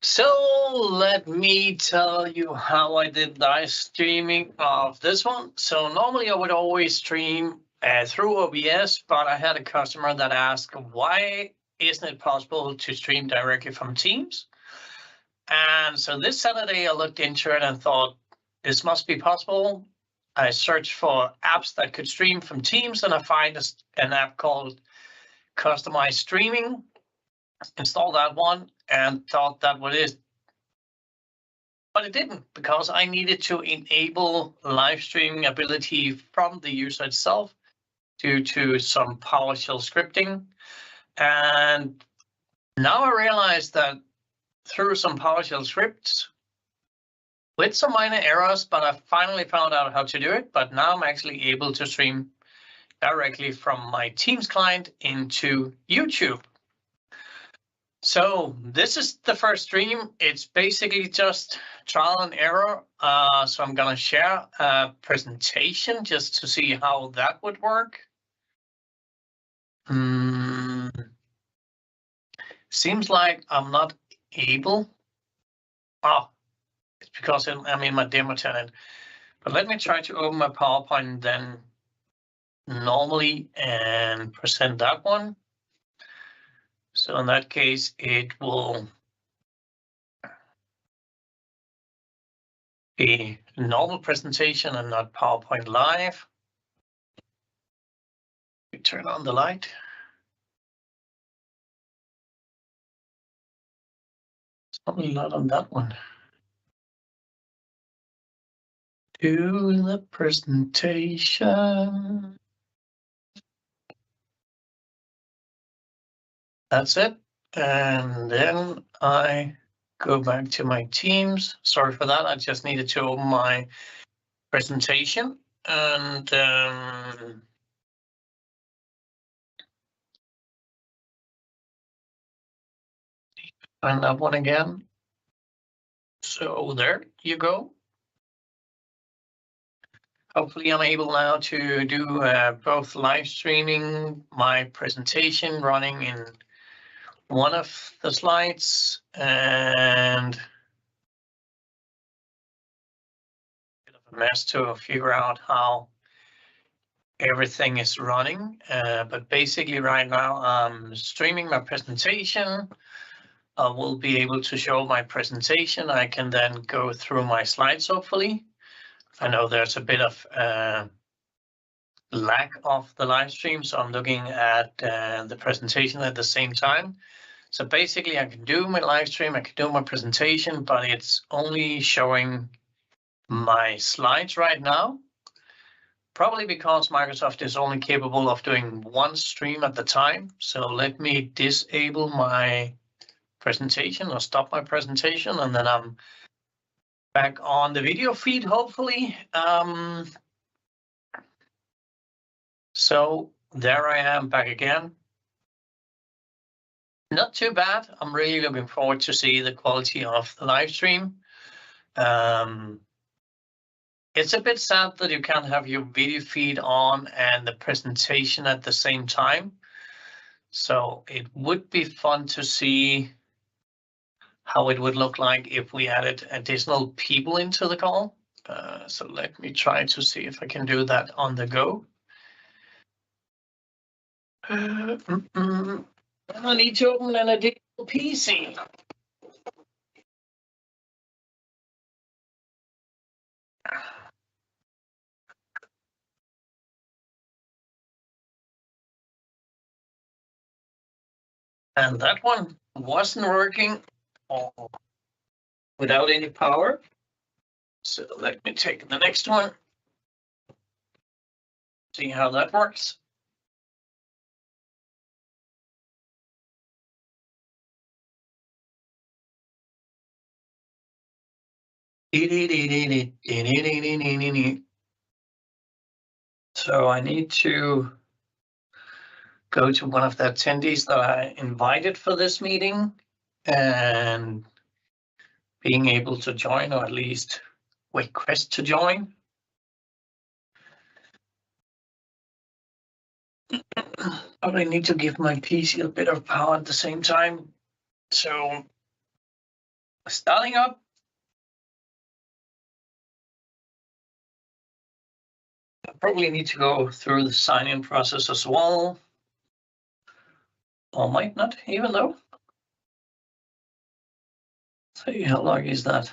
So let me tell you how I did live streaming of this one. So normally I would always stream through OBS, but I had a customer that asked, why isn't it possible to stream directly from Teams? And so this Saturday I looked into it and thought, this must be possible. I searched for apps that could stream from Teams, and I find an app called Customized Streaming. Installed that one and thought that was it. But it didn't, because I needed to enable live streaming ability from the user itself due to some PowerShell scripting. And now I realized that through some PowerShell scripts, with some minor errors, but I finally found out how to do it. But now I'm actually able to stream directly from my Teams client into YouTube. So this is the first stream. It's basically just trial and error. So I'm gonna share a presentation just to see how that would work. Seems like I'm not able. Oh, it's because I'm in my demo tenant. But let me try to open my PowerPoint then normally and present that one. So in that case, it will be a normal presentation and not PowerPoint Live. We turn on the light. It's probably not on that one. Do the presentation. That's it. And then I go back to my Teams. Sorry for that. I just needed to open my presentation and find that one again. So there you go. Hopefully I'm able now to do both live streaming, my presentation running in one of the slides, and a bit of a mess to figure out how everything is running. But basically right now I'm streaming my presentation. I will be able to show my presentation. I can then go through my slides, hopefully. I know there's a bit of lack of the live stream, so I'm looking at the presentation at the same time. So basically I can do my live stream, I can do my presentation, but it's only showing my slides right now. Probably because Microsoft is only capable of doing one stream at the time. So let me disable my presentation or stop my presentation, and then I'm back on the video feed, hopefully. So there I am back again. Not too bad. I'm really looking forward to see the quality of the live stream. It's a bit sad that you can't have your video feed on and the presentation at the same time. So it would be fun to see how it would look like if we added additional people into the call. So let me try to see if I can do that on the go. I need to open an additional PC. And that one wasn't working without any power. So let me take the next one. See how that works. So I need to go to one of the attendees that I invited for this meeting and being able to join, or at least request to join. But I need to give my PC a bit of power at the same time. So starting up. I probably need to go through the sign-in process as well. Or might not, even though. See, how long is that?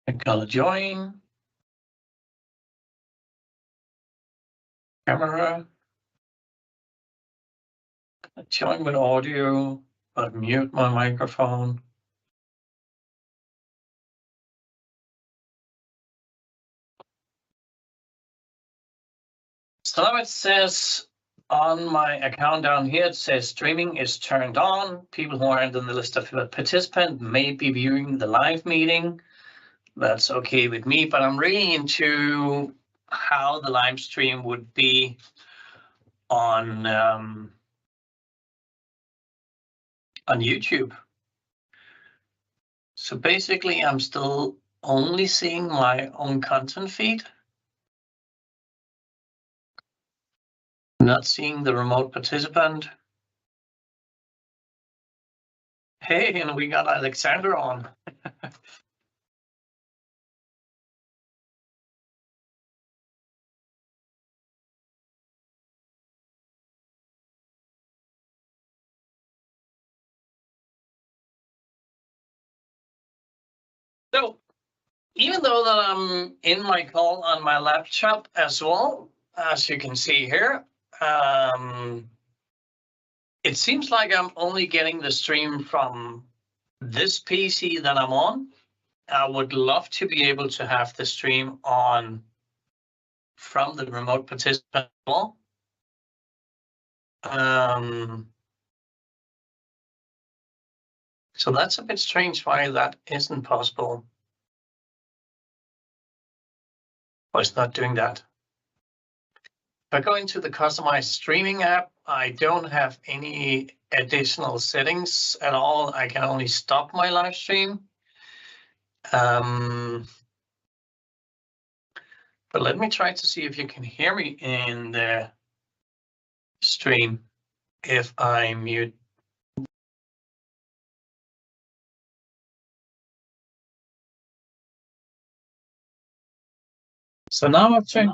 I gotta join. Camera. Join with audio, but mute my microphone. So now it says on my account down here, it says streaming is turned on. People who aren't on the list of participants may be viewing the live meeting. That's okay with me, but I'm really into how the live stream would be on YouTube. So basically, I'm still only seeing my own content feed. Not seeing the remote participant. Hey, and we got Alexander on. So even though that I'm in my call on my laptop as well, as you can see here, it seems like I'm only getting the stream from this PC that I'm on. I would love to be able to have the stream on from the remote participant as well. So that's a bit strange why that isn't possible. Or it's not doing that. If I go into the customized streaming app, I don't have any additional settings at all. I can only stop my live stream. But let me try to see if you can hear me in the stream if I mute. So now I've turned.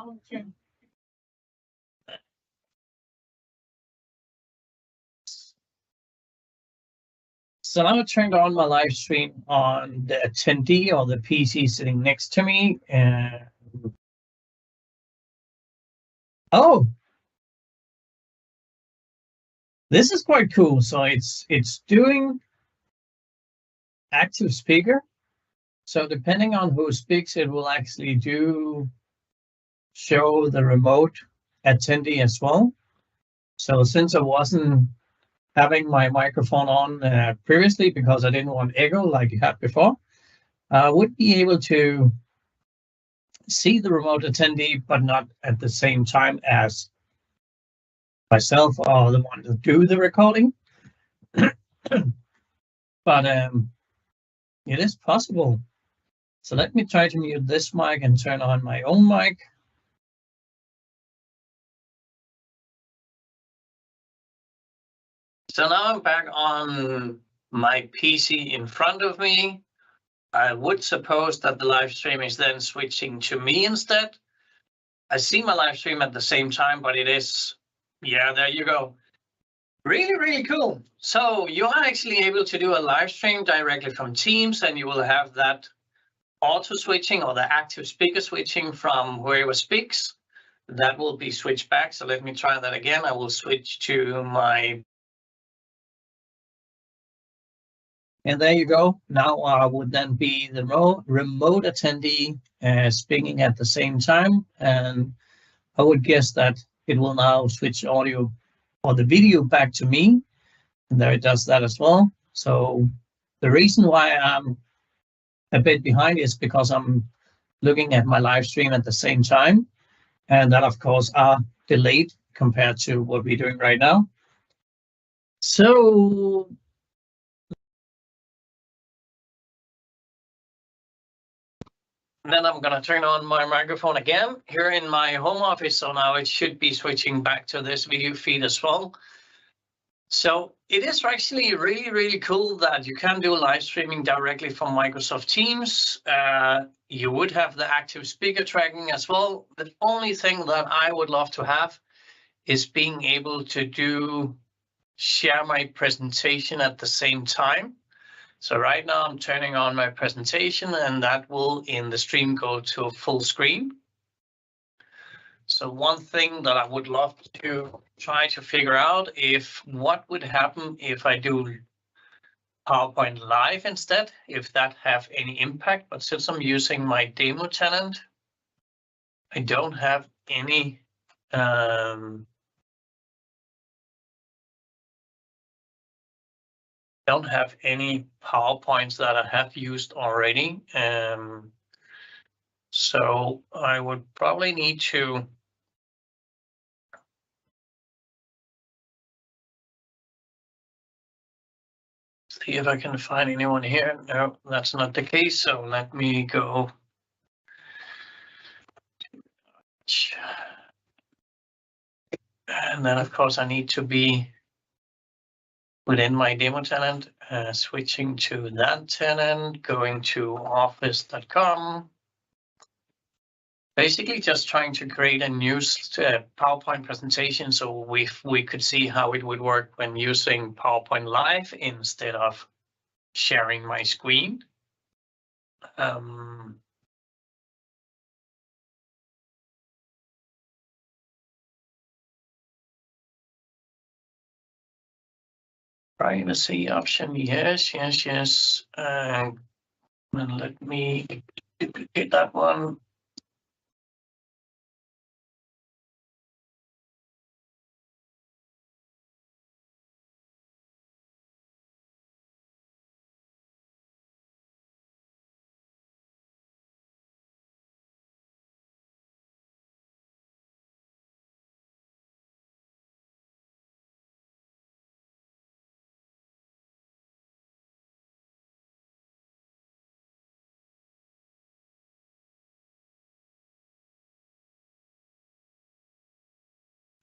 So now I turned on my live stream on the attendee or the PC sitting next to me. And oh, this is quite cool. So it's doing active speaker. So depending on who speaks, it will actually show the remote attendee as well. So since I wasn't having my microphone on previously because I didn't want echo like you had before, I would be able to see the remote attendee, but not at the same time as myself or the one to do the recording. But it is possible. So let me try to mute this mic and turn on my own mic. So now I'm back on my PC in front of me. I would suppose that the live stream is then switching to me instead. I see my live stream at the same time, but it is, yeah, there you go. Really, really cool. So you are actually able to do a live stream directly from Teams, and you will have that auto switching or the active speaker switching from whoever speaks. That will be switched back. So let me try that again. I will switch to my. And there you go. Now I would then be the remote attendee speaking at the same time. And I would guess that it will now switch audio or the video back to me. And there it does that as well. So the reason why I'm a bit behind is because I'm looking at my live stream at the same time. And that, of course, are delayed compared to what we're doing right now. So then I'm going to turn on my microphone again here in my home office. So now it should be switching back to this video feed as well. So it is actually really, really cool that you can do live streaming directly from Microsoft Teams. You would have the active speaker tracking as well. The only thing that I would love to have is being able to share my presentation at the same time. So right now I'm turning on my presentation and that will in the stream go to full screen. So one thing that I would love to try to figure out if what would happen if I do PowerPoint Live instead, if that have any impact. But since I'm using my demo tenant, I don't have any PowerPoints that I have used already. So I would probably need to see if I can find anyone here. No, that's not the case. So let me go. And then of course I need to be within my demo tenant, switching to that tenant, going to office.com. Basically just trying to create a new PowerPoint presentation so we could see how it would work when using PowerPoint Live instead of sharing my screen. Privacy option, yes. And let me duplicate that one.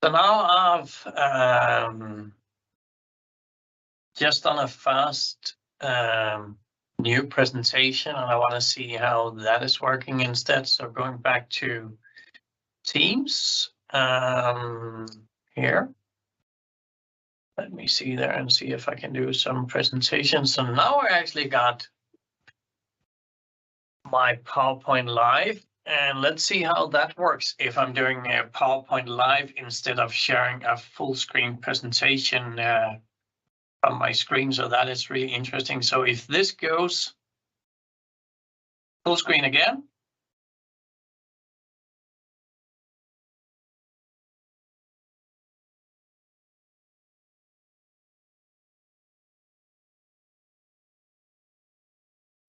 So now I've just done a fast new presentation and I want to see how that is working instead. So going back to Teams here. Let me see there and see if I can do some presentations. So now I actually got my PowerPoint Live. And let's see how that works if I'm doing a PowerPoint Live instead of sharing a full screen presentation on my screen. So that is really interesting. So if this goes full screen again.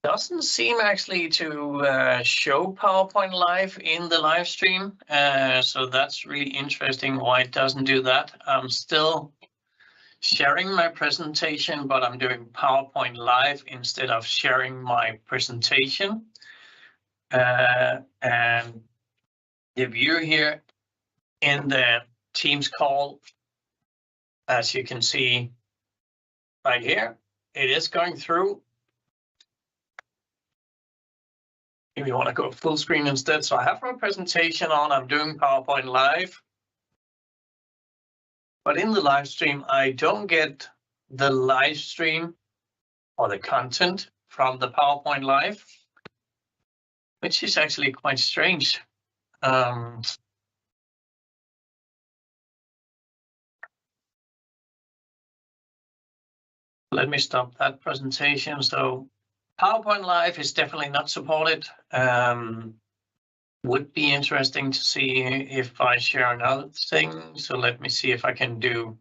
Doesn't seem actually to show PowerPoint Live in the live stream. So that's really interesting why it doesn't do that. I'm still sharing my presentation, but I'm doing PowerPoint Live instead of sharing my presentation. And the view here in the Teams call, as you can see right here, it is going through. If you want to go full screen instead. So I have my presentation on, I'm doing PowerPoint Live. But in the live stream, I don't get the live stream or the content from the PowerPoint Live, which is actually quite strange. Let me stop that presentation. So PowerPoint Live is definitely not supported. Would be interesting to see if I share another thing. So let me see if I can do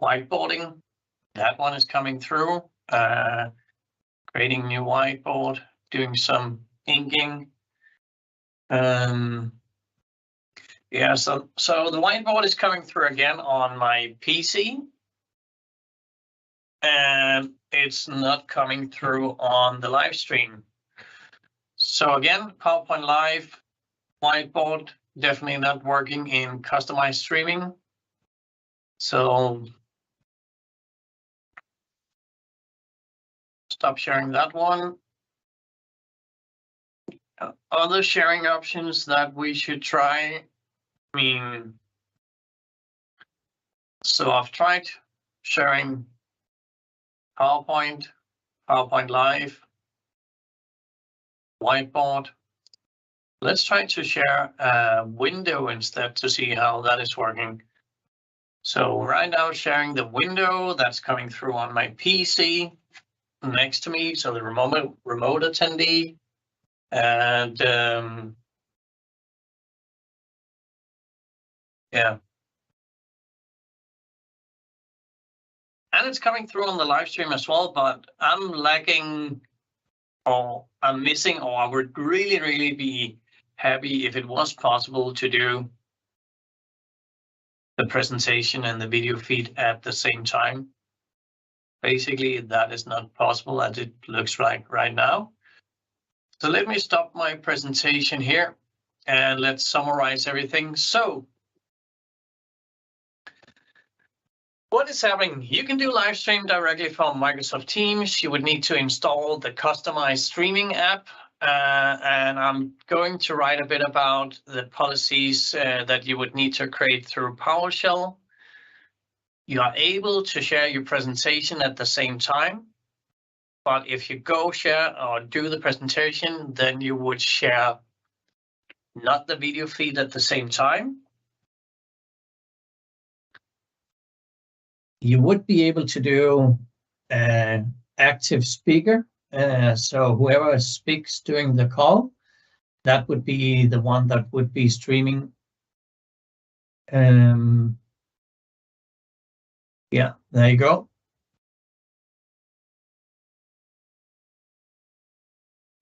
whiteboarding. That one is coming through. Creating new whiteboard, doing some inking. Yeah, so the whiteboard is coming through again on my PC, and it's not coming through on the live stream. So again, PowerPoint Live, whiteboard, definitely not working in customized streaming. So stop sharing that one. Other sharing options that we should try. I mean, so I've tried sharing PowerPoint, PowerPoint Live, whiteboard. Let's try to share a window instead to see how that is working. So right now sharing the window that's coming through on my PC next to me. So the remote attendee, and yeah. And it's coming through on the live stream as well, but I'm lagging, or I'm missing, or I would really, really be happy if it was possible to do the presentation and the video feed at the same time. Basically, that is not possible as it looks like right now. So let me stop my presentation here and let's summarize everything. So what is happening? You can do live stream directly from Microsoft Teams. You would need to install the customized streaming app. And I'm going to write a bit about the policies that you would need to create through PowerShell. You are able to share your presentation at the same time. But if you go share or do the presentation, then you would share not the video feed at the same time. You would be able to do active speaker. So whoever speaks during the call, that would be the one that would be streaming. Yeah, there you go.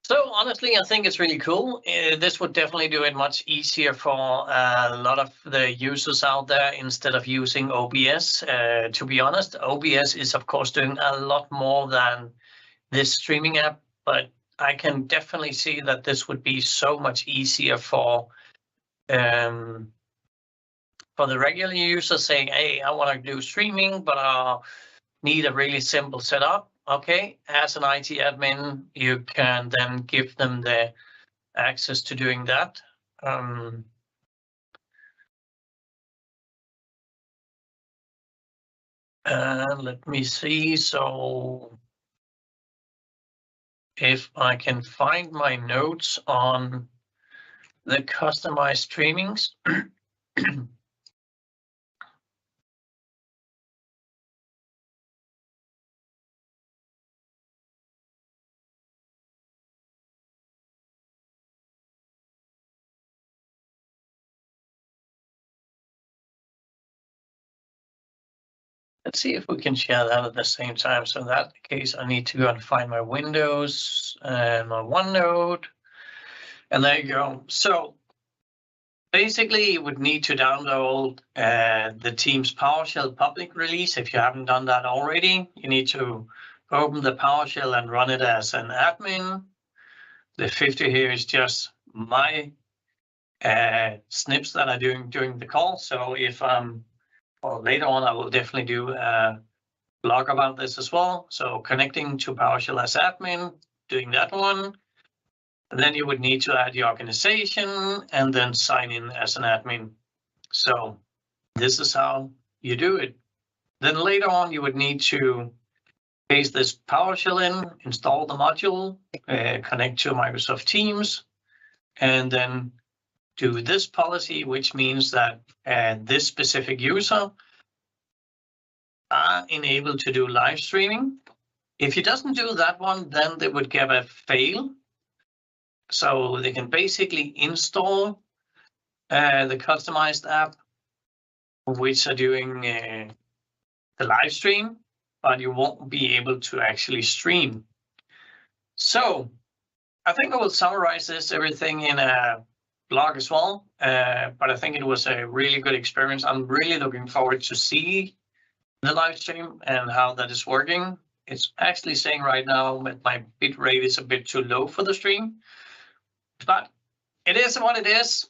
So honestly, I think it's really cool. This would definitely do it much easier for a lot of the users out there instead of using OBS. To be honest, OBS is of course doing a lot more than this streaming app, but I can definitely see that this would be so much easier for the regular user saying, hey, I want to do streaming, but I need a really simple setup. Okay, as an IT admin, you can then give them the access to doing that. Let me see. So if I can find my notes on the customized streamings. Let's see if we can share that at the same time. So in that case, I need to go and find my Windows and my OneNote. And there you go. So basically, you would need to download the Teams PowerShell public release. If you haven't done that already, you need to open the PowerShell and run it as an admin. The 50 here is just my snips that I'm doing during the call. So if well, later on, I will definitely do a blog about this as well. So connecting to PowerShell as admin, doing that one. And then you would need to add your organization and then sign in as an admin. So this is how you do it. Then later on, you would need to paste this PowerShell in, install the module, connect to Microsoft Teams, and then do this policy, which means that this specific user are enabled to do live streaming. If he doesn't do that one, then they would get a fail. So they can basically install the customized app, which are doing the live stream, but you won't be able to actually stream. So I think I will summarize this everything in a blog as well. But I think it was a really good experience. I'm really looking forward to see the live stream and how that is working. It's actually saying right now that my bit rate is a bit too low for the stream, but it is what it is.